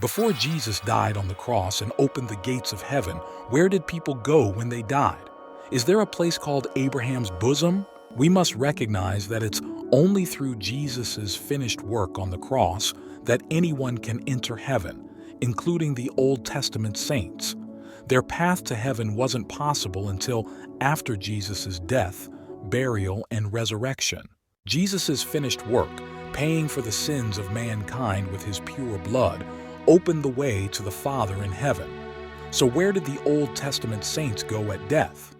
Before Jesus died on the cross and opened the gates of heaven, where did people go when they died? Is there a place called Abraham's bosom? We must recognize that it's only through Jesus' finished work on the cross that anyone can enter heaven, including the Old Testament saints. Their path to heaven wasn't possible until after Jesus' death, burial, and resurrection. Jesus' finished work, paying for the sins of mankind with his pure blood, opened the way to the Father in heaven. So where did the Old Testament saints go at death?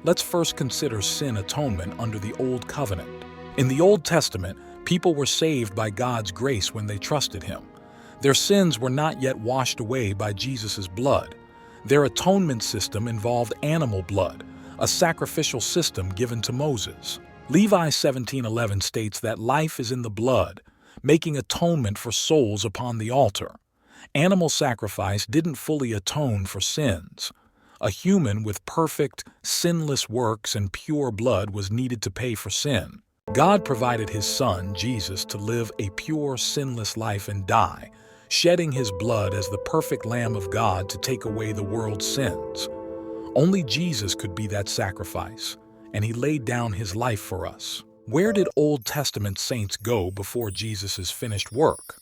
Let's first consider sin atonement under the Old Covenant. In the Old Testament, people were saved by God's grace when they trusted Him. Their sins were not yet washed away by Jesus' blood. Their atonement system involved animal blood, a sacrificial system given to Moses. Levi 17:11 states that life is in the blood, making atonement for souls upon the altar. Animal sacrifice didn't fully atone for sins. A human with perfect, sinless works and pure blood was needed to pay for sin. God provided His Son, Jesus, to live a pure, sinless life and die, shedding His blood as the perfect Lamb of God to take away the world's sins. Only Jesus could be that sacrifice, and He laid down His life for us. Where did Old Testament saints go before Jesus' finished work?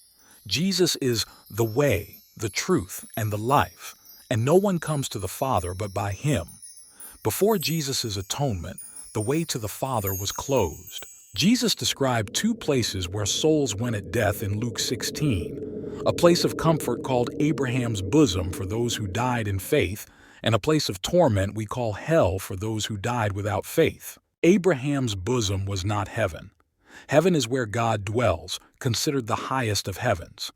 Jesus is the way, the truth, and the life, and no one comes to the Father but by Him. Before Jesus' atonement, the way to the Father was closed. Jesus described two places where souls went at death in Luke 16, a place of comfort called Abraham's bosom for those who died in faith, and a place of torment we call hell for those who died without faith. Abraham's bosom was not heaven. Heaven is where God dwells, considered the highest of heavens.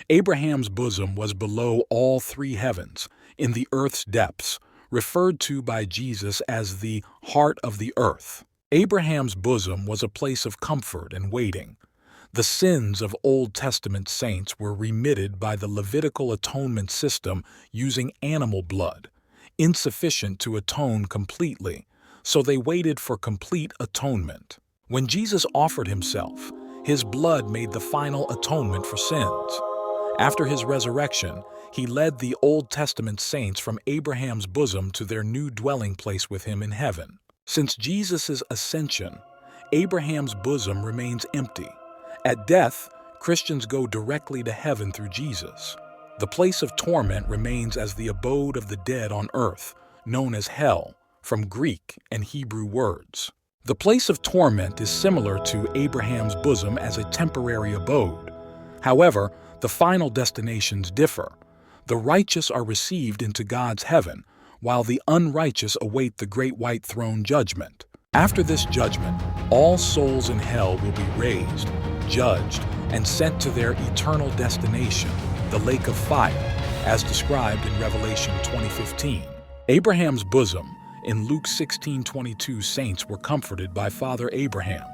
Abraham's bosom was below all three heavens, in the earth's depths, referred to by Jesus as the heart of the earth. Abraham's bosom was a place of comfort and waiting. The sins of Old Testament saints were remitted by the Levitical atonement system using animal blood, insufficient to atone completely, so they waited for complete atonement. When Jesus offered Himself, His blood made the final atonement for sins. After His resurrection, He led the Old Testament saints from Abraham's bosom to their new dwelling place with Him in heaven. Since Jesus' ascension, Abraham's bosom remains empty. At death, Christians go directly to heaven through Jesus. The place of torment remains as the abode of the dead on earth, known as hell, from Greek and Hebrew words. The place of torment is similar to Abraham's bosom as a temporary abode. However, the final destinations differ. The righteous are received into God's heaven, while the unrighteous await the great white throne judgment. After this judgment, all souls in hell will be raised, judged, and sent to their eternal destination, the lake of fire, as described in Revelation 20:15. Abraham's bosom, in Luke 16:22, saints were comforted by Father Abraham.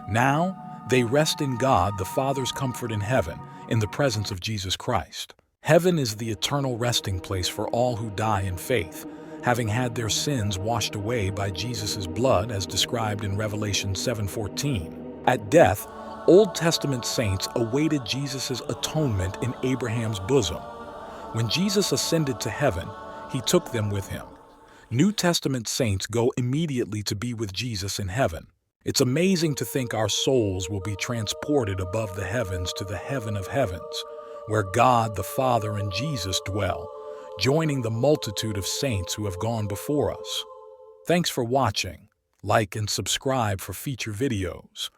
Now, they rest in God, the Father's comfort in heaven, in the presence of Jesus Christ. Heaven is the eternal resting place for all who die in faith, having had their sins washed away by Jesus' blood as described in Revelation 7:14. At death, Old Testament saints awaited Jesus' atonement in Abraham's bosom. When Jesus ascended to heaven, He took them with Him. New Testament saints go immediately to be with Jesus in heaven. It's amazing to think our souls will be transported above the heavens to the heaven of heavens, where God the Father and Jesus dwell, joining the multitude of saints who have gone before us. Thanks for watching. Like and subscribe for future videos.